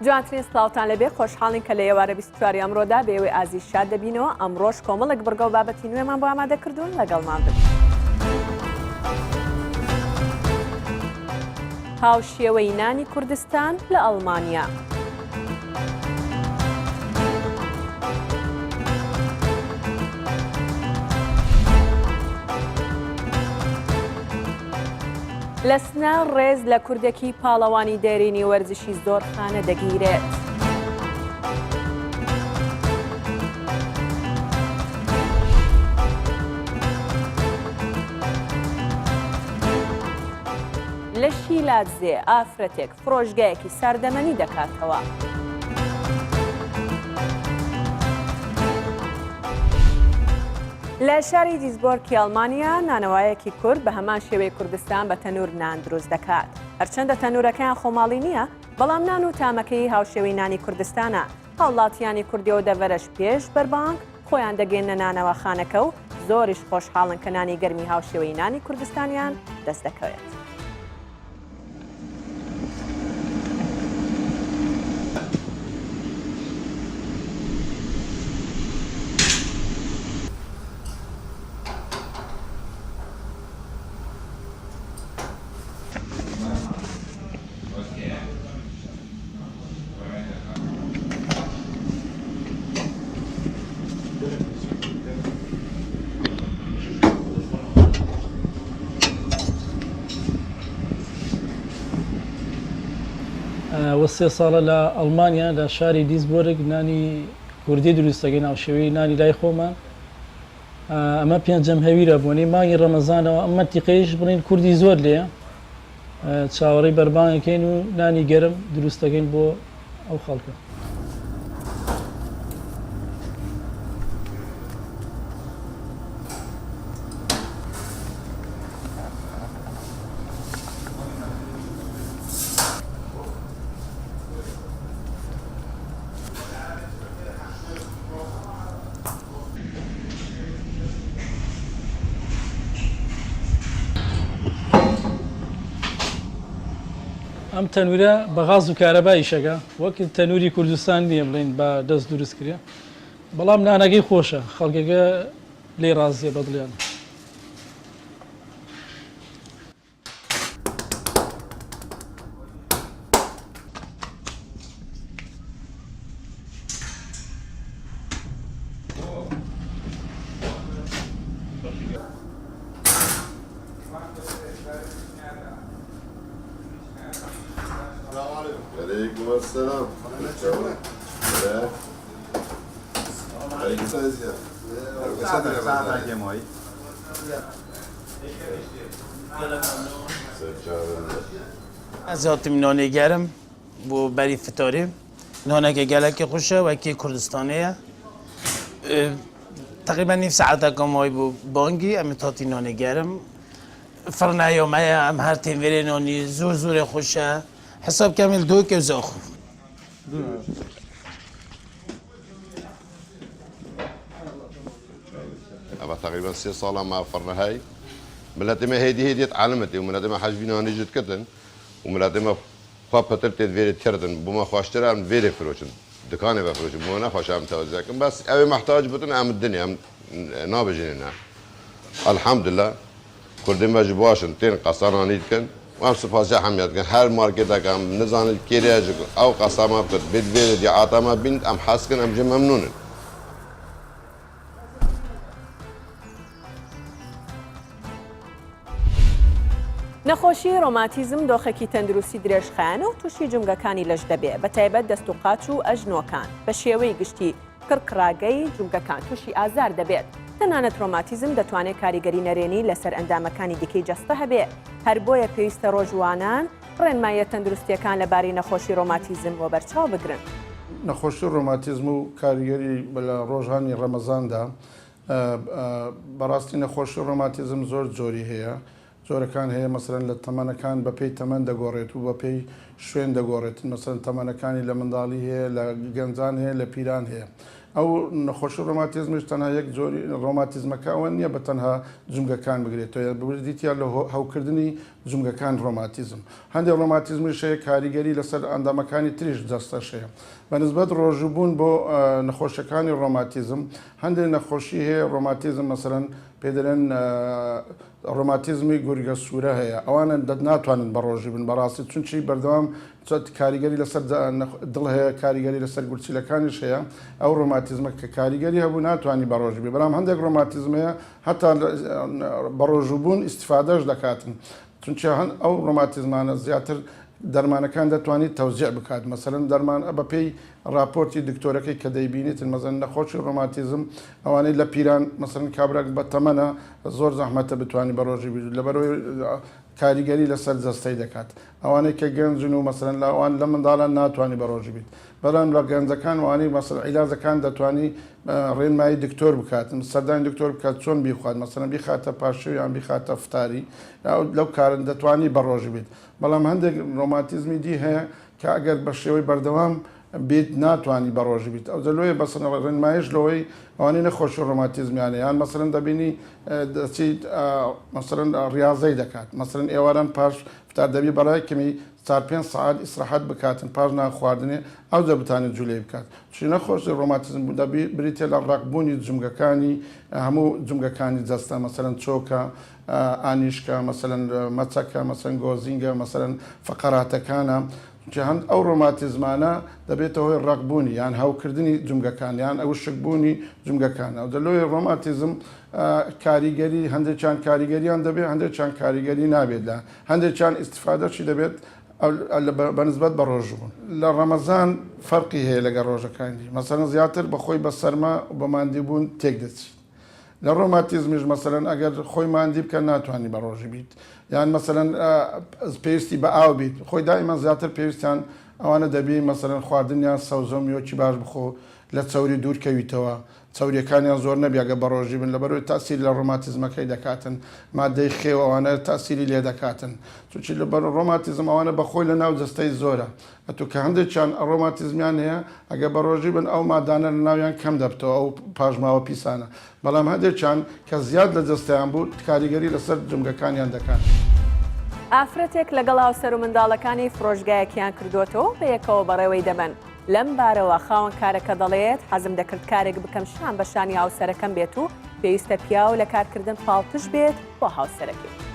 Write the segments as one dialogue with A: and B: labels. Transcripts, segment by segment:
A: جوانترین سلااوان لەبێ خۆشحاڵین کە لە ئێوارە 24 ئەمڕۆدا بێوەی ئازیز شاد دەبینەوە ئەمڕۆژ کۆمەڵێک بڕگە و بابەتی نوێمان بۆ ئامادەکردوون لەگەڵمان بن. هاوشێوەی نانی کوردستان لە ئەڵمانیا. لە سنە ڕێز لە کوردێکی پاڵەوانی دەرینی وەرزشی زۆرخانە دەگیرێت. لە شیلاتزێ ئافرەتێک فرۆژگایەکی ساردەمەنی دەکاتەوە. لە شاری دیزبۆرکی ئەڵمانیا نانەوایەکی کورد بە هەمان شێوەی کوردستان بە تەنور نان دروست دەکات. هەرچەندە تەنورەکەیان خۆماڵی نییە، بەڵام نان و تامەکەی هاوشێوەی نانی کوردستانە. هاوڵاتیانی کوردیەوە دەڤەرەش پێش بەربانگ خۆیان دەگەێنە نانەوە خانەکە و زۆریش خۆشحاڵن کە نانی گەرمی هاوشێوەی نانی کوردستانیان دەست دەکەوێت.
B: وە 3 ساڵە لە ئەڵمانیا لە شاری دیزبۆرگ نانی کوردی دروستەکەی ناوشێوەی نانی لای خۆمان. ئەمە پێنجەم هەویرە بوونی مانگی ڕەمەزانەوە ئەمە تیقەیش بڵین کوردی زۆر لێە چاوەڕێی بەربانگەکەین و نانی گەرم دروستەکەین بۆ ئەو خەڵکە. ئەم تەنورە بە غاز و کارەبای شەکە وەک تەنوری کوردستان نییە بڵین بە دەست دروست کرێ، بەڵام نانەکەی خۆشە خەڵکەکە لێ ڕازیە بە دڵیان.
C: عليكم السلام.
D: از هاتم نانی گرم بو بری فتاری نانه که گلک خوشه و کی کردستانیه تقریبا نیم ساعت کمای بو بانگی امی تاتی نانی گرم فرنه یا مایه هم هر تنوری نانی زور زور خوشه حساب کامل دو که زاخو
C: أبا تقريبا 6 صالة مع فرنهاي ملاتما هدي تعلمتي وملاتما حاجبين أنا جد كتن وملاتما خابتر تدفير تردن بما خواشتر عم فيري فروشن دكاني بفروشن بما خوش عم توزعكم بس أبي محتاج بتن عم الدنيا عم نابجيننا الحمد لله كردين بجباشن تين قصانا نيتكن وام سپاسی حمیت کن هر مارکت کم نزانید کیریج او قسم ابد بدوید یا آتما بند ام حس کن ام جم ممنونن.
A: نەخۆشی ڕۆماتیزم دۆخێکی تەندروستی درێژخایەنە و تووشی جومگەکانی لەش دەبێ بە تایبەت دەست و قاچ و ئەژنۆکان بە شێوەی گشتی کڕکراگەی جومگەکان تووشی ئازار دەبێت. تەنانەت ڕۆماتیزم دەتوانێت کاریگەری نەرێنی لەسەر ئەندامەکانی دیکەی جەستە هەبێ، هەر بۆیە پێویستە ڕۆژوانان ڕێنمایە تەندروستیەکان لەبارەی نەخۆشی ڕۆماتیزم بۆ بەرچاو بگرن.
E: نەخۆشی ڕۆماتیزم و کاریگەری لە ڕۆژهانی ڕەمەزاندا بەڕاستی نەخۆشی ڕۆماتیزم زۆر جۆری هەیە. جۆرەکان هەیە مەسەرەن لە تەمەنەکان بە پێی تەمەن دەگۆڕێت و بە پێی شوێن دەگۆڕێت، مەسەرەن تەمەنەکانی لە منداڵی هەیە، لە گەنجان هەیە، لە پیران هەیە. ئەو نەخۆشی ڕۆماتیزمش تەنها یەک جۆری ڕۆماتیزمەکە ئەوە نییە بە تەنها جمگەکان بگرێتەوە بردیتیا لە هەوکردنی جمگەکان ڕۆماتیزم هەندێک ڕۆماتیزمش هەیە کاریگەری لەسەر ئەندامەکانی تریش دەستەشەیە بەنسبەت ڕۆژوبوون بۆ نەخۆشیەکانی ڕۆماتیزم هەندێک نەخۆشی هەیە ڕۆماتیزم مەسەرەن پێدەرێن ڕۆماتیزمی گورگە سوورە هەیە ئەوانە ناتوانن بە ڕۆژی بن بەڕاستی چونچی بەردەوام کاریگەری لەسەر دڵ هەیە کاریگەری لەسەر گورچیلەکانیش هەیە ئەو ڕۆماتیزمە کە کاریگەری هەبوو ناتوانانی بە ڕۆژی بێ بەڵام هەندێک ڕۆماتیزمەیە هەتا بە ڕۆژوبوون ئیسیفادەش دەکاتن چونچە ئەو ڕۆماتیزمانە زیاتر دەرمانەکان دەتوانیت تەوزیع بکات مەسەرەن دەرمان بە پێی راپۆرتی دکتۆرەکەی کە دەیبینیتن مەزەن نەخۆشی ڕۆماتیزم ئەوانەی لە پیران مەسەرەن کابراک بە تەمەنە زۆر زەحمەتە بتوانانی بە ڕۆژی بیر لەبەرەوەی کاریگەری لەسەر جەستەی دەکات ئەوانەی کە گەنجن و مەسەرەن لەوان لە منداڵان ناتوانانی بە ڕۆژی بیت بەڵام لە گەنجەکان وانی مەسەر عیلازەکان دەتوانی ڕێنمایی دکتۆر بکاتن سەردانی دکتۆر بکات چۆن بیخوات مەسەرەن بیخاتە پاشەویان بیخاتە فتاری لەو کارن دەتوانی بە ڕۆژی بیت بەڵام هەندێک ڕۆماتیزمی دی هەیە کە ئەگەر بە شێوەی بەردەوام بیت ناتوانانی بە ڕۆژی بیت ئەو دەلوێ بەسن ڕێنمایش لەوەی ئەوانی نەخۆشی ڕۆماتیزمیانە یان مەسەرەن دەبینی دەچیت مەسەرەن ڕاضەی دەکات مەسەرەن ئێواران پاش فتار دەبی بەڕای کەمی 4-5 ساعت ئیسراحەت بکاتن پاش ناخواردنێ ئەو دەبتانێت جولێ بکات چی نەخۆشی ڕۆماتیزم دەبی بریتێ لە ڕاکبوونی جمگەکانی هەموو جمگەکانی جەستە مەسەرەن چۆکە ئانیشکە مەسەرەن مەچەکە مەسەرەن گۆزینگە مەسەرەن فەقەراتەکانە هەند ئەو ڕۆماتیزمانە دەبێتە هۆی ڕقبوونی یان هاوکردنی جمگەکان یان ئەو شکبوونی جمگەکانە و دەلۆی ڕۆماتیزم کاریگەری هەندێکیان کاریگەریان دەبێت هەندێکیان کاریگەری نابێت لە هەندێکیان ئیسیفادەشی دەبێت بەنسبەت بە ڕۆژبوون لە ڕەمەزان فەرقی هەیە لەگە ڕۆژەکانی مەسەرەن زیاتر بەخۆی بە سەرما و بە ماندیبوون تێک دەچێت لە ڕۆماتیزمیش مەسەرەن ئەگەر خۆی ماندی بکە ناتوانانی بە ڕۆژی بیت یان مەسەرەن پێویستی بە ئاو بیت خۆی دائیمەن زیاتر پێویستیان ئەوانە دەبی مەسەرەن خواردنیان سەوزۆمیۆکی باش بخۆ لە چەوری دوورکەویتەوە چاوریەکانیان زۆر نەبیاگە بە ڕۆژی بن لەبەرەوەی تاسیری لە ڕۆماتیزمەکەی دەکاتن مادەی خێو ئەوانە تاسیری لێ دەکاتن چونچی لەبەر ڕۆماتیزم ئەوانە بەخۆی لە ناو جەستەی زۆرە ئەتو کە هەندێکیان ڕۆماتیزمیان هەیە ئەگە بە ڕۆژی بن ئەو مادانە لە ناویان کەم دەبتەوە ئەو پاژماوە پیسانە بەڵام هەندێکیان کە زیاد لە جەستەیان بوو کاریگەری لەسەر جمگەکانیان دەکات.
A: ئافرەتێک لەگەڵ هاوسەر و منداڵەکانی فرۆژگایەکیان کردوتەوە بە یەکەوە بەڕێوەی دەبن لەم بارەوە خاوەن کارەکە دەڵێت حەزم دەکرد کارێک بکەم شان بە شانی هاوسەرەکەم بێت و پێویستە پیا و لە کارکردن پاڵتش بێت بۆ هاوسەرەکەی.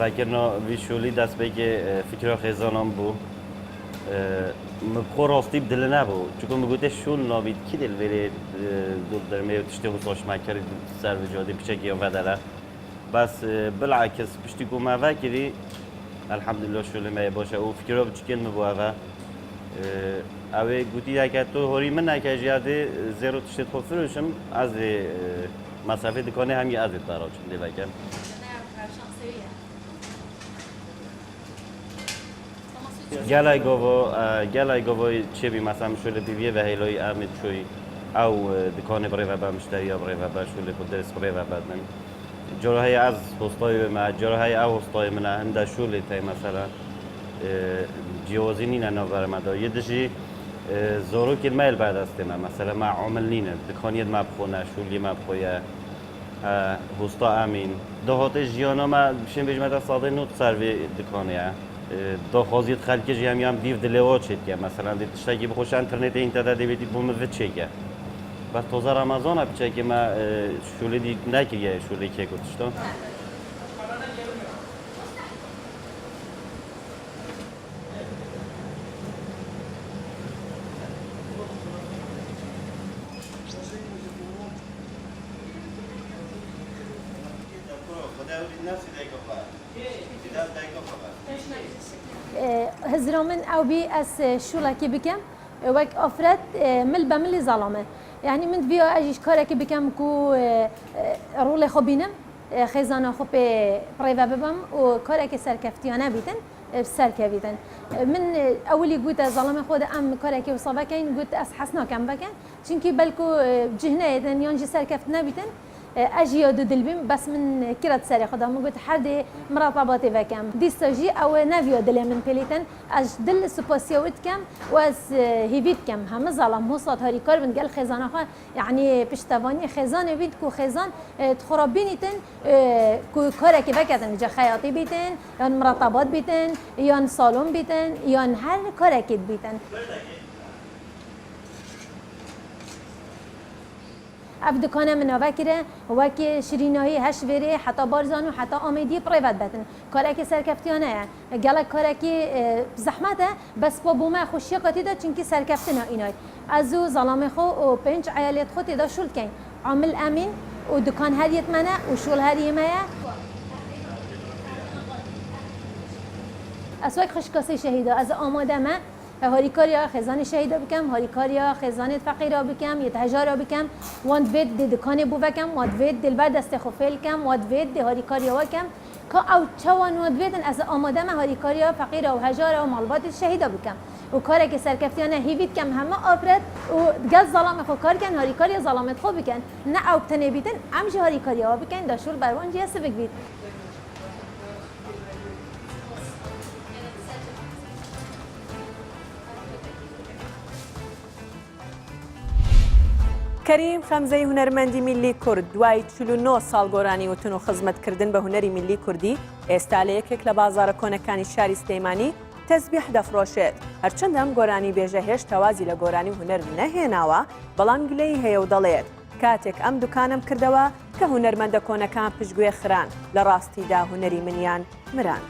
F: Vekirna vîşolî dest pêkê fikra xêzanan bû. Min xwe rastî bi dilê nebû. Çuko min gote şûl nabî kî dil verê dûr dermê tiştê hûsaşmekerî ser vijadî piçekî vedere. Bes bilakis piştî ku me vekirî elhamdülillah şûlê me baş e û fikra biçikên min bû eve. Ew ê gotî heke tu horî min neke jiyadê zêro tiştê xwe firûşim ez ê mesafê dikanê hemî ez ê taraçim lê veke. gelay govo çebi mesela şöyle bir ve heloy Ahmet çoy او دکان برای و مشتری برای و شغل خودرس برای و بعدن جراحی از هستای ما جراحی او هستای من هنده شغل تای مثلا جوازی نه نوار ما داره یه دشی زورو کلمه بعد است ما مثلا ما عمل نینه دکانیت ما بخونه شغلی ما بخویه هستا امین دهات جیانا ما بشین بجمع ساده نوت سروی دکانیه داخوازیت خلک جمعیم دیو دلوات شد که مثلا دیتشتگی بخوش اینترنت اینترنت دیویدی بوم وچه که بعد تازه رمضان بچه که ما شوله دی نکیه شوله که گذاشتم
G: هزرامن او بي اس شولا كي بكم وك افراد مل بمل ظلمه يعني من فيو اجيش كارا كي بكم كو رول خو بينم خزانه خو بريفا ببم و كارا كي سركفتيانه بيتن سەرکەویتن من ئەولی گوتە زەڵەمە خۆدا ئەم کارێکی وسەبەکەین گوت ئەس حەس ناکەم بکەن چونکی بەلکو جهنەیەدن یانجی سەرکەفت نەبیتن ئەژی یا دو دلبیم بەس من کرد سەری خۆدا من گوت هەردێ مراقبەتی بکەم دیستۆژی ئەوە نەڤیۆ دلێ من پێلیتن ئەش دل سوپاسیەوت کەم وەس هیویت کەم هەمە زەڵەم هۆسات هەریکار بن گەل خێزانەخوا یعنی پشتەوانی خێزانێ بیت کو خێزان تخۆڕابینیتن کو کارێکی بکەتن جا خەیاتی بیتن یان مراقبات بیتن یان سالۆن بیتن یان هەر کارێکی بیتن اف دکانه من نوکره وکی شیرینایی هش وری حتی بارزان و حتی آمیدی پریوت بتن کاری که سرکفتیانه گله کاری که زحمته بس با بومه خوشی قاتی داد چونکی سرکفتنا اینای از او ظلام خو و 5 عیالیت خود دا شول کن عامل امین و دکان هریت منه و شول هریمه اسواق خشکاسی شهیدا از آماده ما هاریکاریا خزان شهیدا بکم هاریکاریا خزان فقیرا بکم یتهجارا بکم وان وید دکان بو بکم وان وید دلبر دست خوفل کم وان وید هاریکاریا وکم که او چوان وان ویدن از آماده ما هاریکاریا فقیرا و هجارا و مالبات شهیدا بکم و کاری که سرکفتیانه هیوید کم همه آفرد و گز ظلام خو کار کن هاریکاریا ظلامت خو بکن نه او تنبیتن امج هاریکاریا بکن داشول بروان جیس بگید
A: کەریم خەمزەی هونەرمەندی میلی کورد دوای 49 ساڵ گۆرانی وتن و خزمەتکردن بە هونەری میلی کوردی ئێستا لە یەکێک لە بازارە کۆنەکانی شاری سلەیمانی تەسبیح دەفرۆشێت هەرچەندە ئەم گۆرانی بێژە هێشتا وازی لە گۆرانی هونەر نەهێناوە بەڵام گلەی هەیە و دەڵێت کاتێک ئەم دوکانم کردەوە کە هونەرمەندە کۆنەکان پشتگوێ خران لە ڕاستیدا هونەری منیان مراند.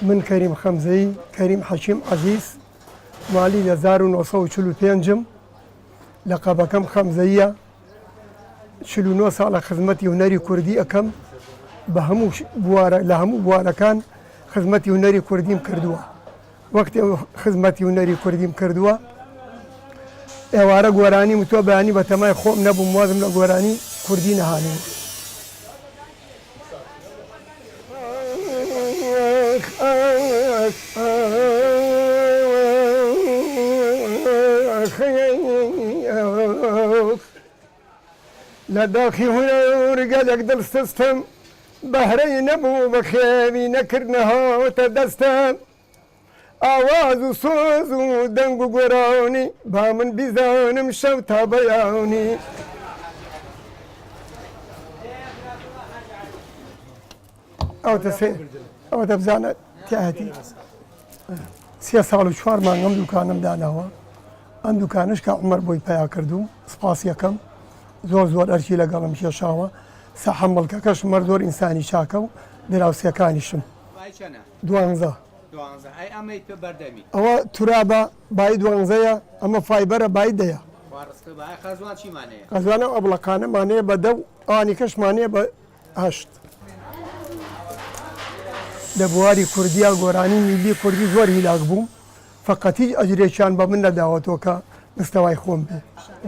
H: من كريم خمزي كريم حشيم عزيز مالي لزار ونوصو شلو بينجم لقبكم خمزية شلو نوص على خدمتي هنري كردي أكم بهمو بوارا لهمو بوارا كان خدمتي هنري كردي مكردوا وقت خدمتي هنري كردي مكردوا اوارا گورانی متوبانی بتمای خوب نبو موازم لگورانی کردی نهانی لداخي هنا رجالك دل سيستم بهري نبو بخيبي نكرنها وتدستم آواز و سوز و دنگ و گرانی با من بیزانم شب تا بیانی او تبزانه تهدی 3 سال و 4 مانگم دوکانم داناوە ئەم دوکانش کە عمر بۆی پیا کردوم سپاس یەکەم زۆر ئەرکی لەگەڵم کێشاوە سەحەمڵکەکەش مەر زۆر ئینسانی چاکە و دراوسەکانیشم 12 ئەوە تورابە بای 12ە ئەمە فایبەرە بای دەیە قەزوانە ئەبڵەکانەمانەیە بە 10 ئەوانی کەشمانەیە بە 8 لە بواری کوردیا گۆرانی میلی کوردی زۆر هیلاک بووم فقط هیچ ئەجرێکیان بە من نەداوەتەوە کە مستەوای خۆم بێ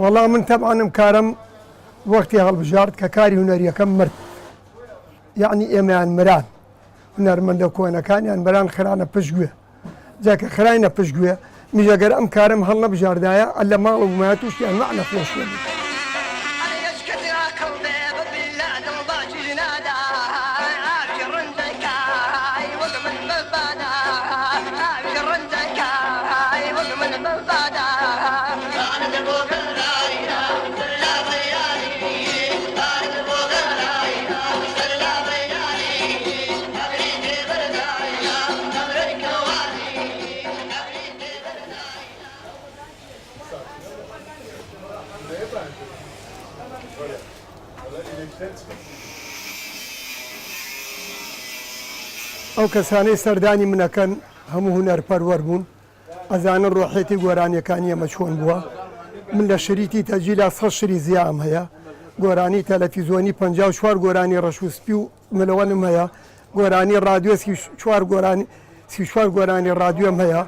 H: وەڵام من تەبعانم کارم وەختی هەڵبژارد کە کاری هونەریەکەم مرد یعنی ئێمەیان مران هونەرمەندە کۆنەکانیان بەران خرانە پشتگوێ جاکە خراینە پشتگوێ میژەگەر ئەم کارم هەڵ نەبژاردایە لە ماڵ و ومایە تووشیان معنە خۆشوێ ئەو کەسانەی سەردانی منەکەن هەموو هونەرپەروەر بوون ئەزانن ڕۆحێتی گۆرانیەکانی ئەمە چۆن بووە من لە شریتی تەجیلا 100 شری زیام هەیە گۆرانی تەلەڤیزۆنی 54 گۆرانی ڕەشوسپی و ملەوەنم هەیە گۆرانی ڕادیۆ 34 گۆرانی 34 گۆرانی ڕادیۆم هەیە.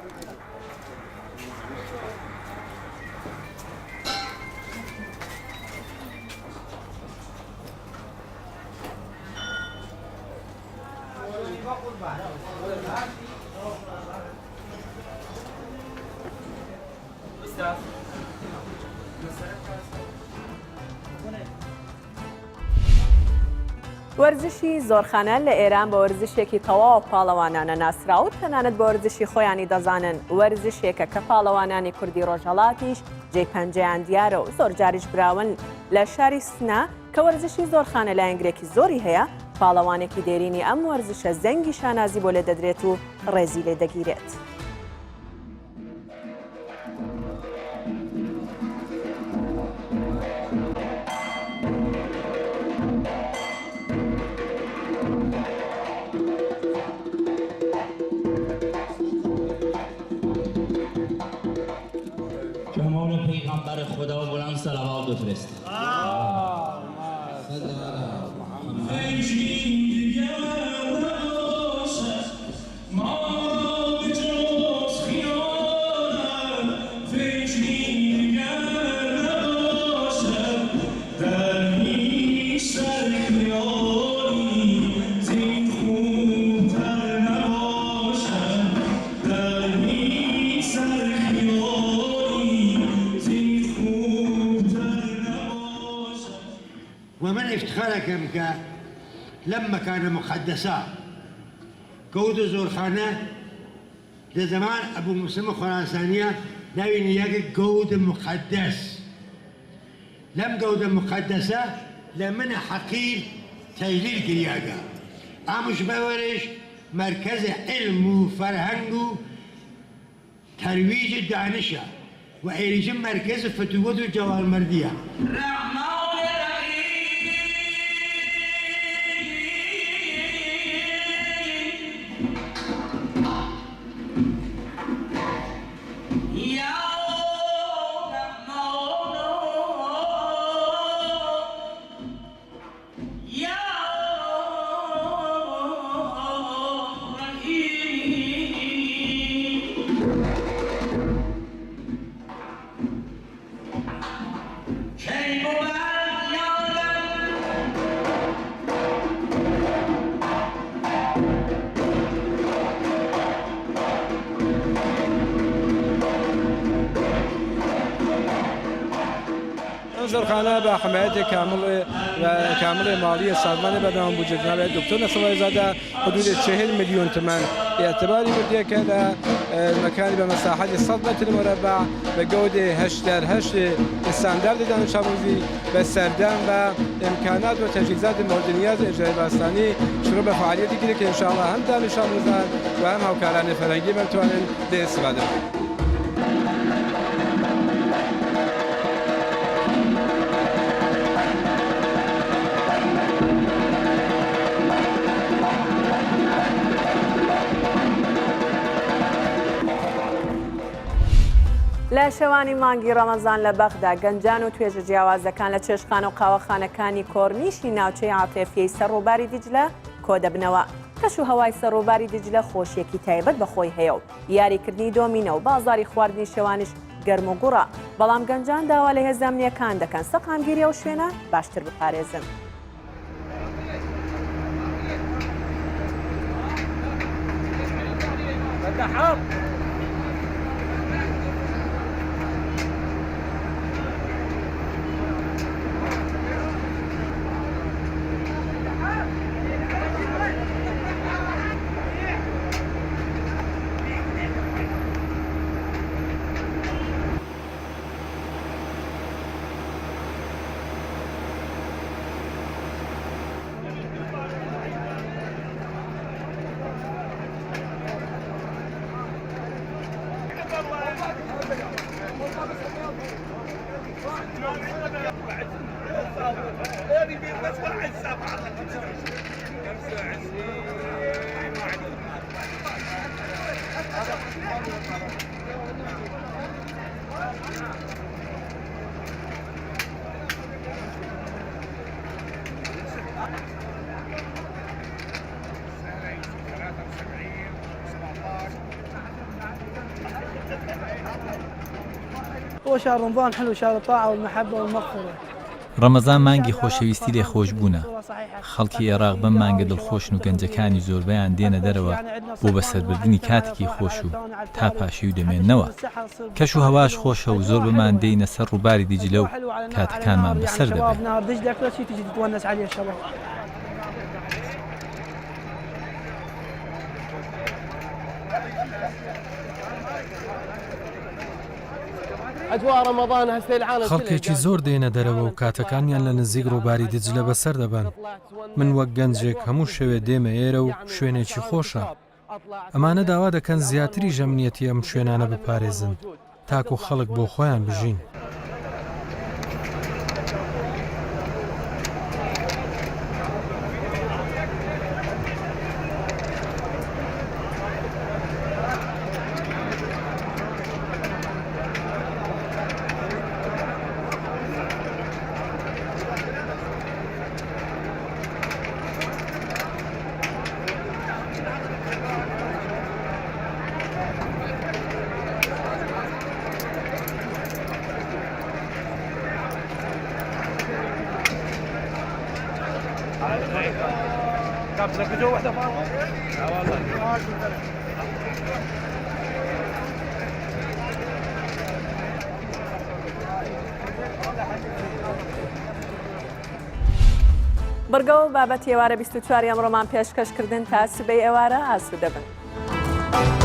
A: وەرزشی زۆرخانە لە ئێران بە وەرزشێکی تەواو پاڵەوانانە ناسراوت تەنانەت بە وەرزشی خۆیانی دەزانن وەرزشێکە کە پاڵەوانانی کوردی ڕۆژهەڵاتیش جێی پەنجەیان دیارە و زۆر جاریش براون لە شاری سنا کە وەرزشی زۆرخانە لایەنگرێکی زۆری هەیە پاڵەوانێکی دێرینی ئەم وەرزشە زەنگی شانازی بۆ لێ دەدرێت و ڕێزی لێ دەگیرێت.
I: پیغمبر خدا بلند صلوات بفرست.
J: ومن افتخاركم لما كان مقدسا كود زورخانة لزمان أبو مسلم خراسانية ناوي نياك كود مقدس لم كود مقدسة لمن حقير تجليل كرياقا عمش بورش مركز علم وفرهنگ ترويج الدانشة وإيريج مركز فتوة الجوال مردية
K: زۆرخانە بە حمایەتی کامڵی ماڵیە سازمانی بەردەوام بوو جناب دکتۆر نەسڵی زادە حدود 40 میلیۆن تمان اعتباری بردیەکە لە مەکانی بە مەساحەتی 100 متر مربع بە گەودی 88 استانداردی دانشآموزی بە سەردان بە ئیمکانات و تەجهیزات مورد نیاز ئێژای باستانی شروع بە فعالیەتی گیرێک کە ئینشاءالله هەم دانشآموزان و هەم هاوکارانی فەرهەنگی بتوانن لێ ئیستیفادە بکەن.
A: لە شەوانی مانگی ڕەمەزان لە بەغدا گەنجان و توێژە جیاوازەکان لە چێشخانە و قاوەخانەکانی کۆرنیشی ناوچەی عاتێفیەی سەرڕووباری دیجلە کۆ دەبنەوە. کەش و هەوای سەرڕووباری دیجلە خۆشیەکی تایبەت بەخۆی هەیە و یاریکردنی دۆمینە و بازاری خواردنی شەوانش گەرم و گوڕە، بەڵام گەنجان داوا لە هێزانامیەکان دەکەن سەقامگیری ئەو شوێنە باشتر بپارێزن.
L: هو شهر رمضان حلو، شهر الطاعة والمحبة والمغفرة.
M: ڕەمەزان مانگی خۆشەویستی لێخۆشبوونە. خەڵکی عێراق بەم مانگە دڵخۆشن و گەنجەکانی زۆربەیان دێنە دەرەوە بۆ بەسەربردننی کاتێکی خۆش و تا پاشی و دەمێننەوە. کەش و هەواش خۆشە و زۆر بمان دێینە سەر ڕووباری دیجلە و کاتەکانمان بەسەر دەبێت.
N: خەڵکێکی زۆر دێنە دەرەوە و کاتەکانیان لە نزیک ڕووباری دجلە بەسەر دەبن. من وەک گەنجێک هەموو شەوێ دێمە ئێرە و شوێنێکی خۆشە. ئەمانە داوا دەکەن زیاتری ژەمنیەتی ئەم شوێنانە بپارێزن تاکو خەڵک بۆ خۆیان بژین.
A: بەرگەوە بابەت ێوارە 24 ئەمڕۆمان پێشکەشکردن تا سبەی ئێوارە ئاسوودە بن.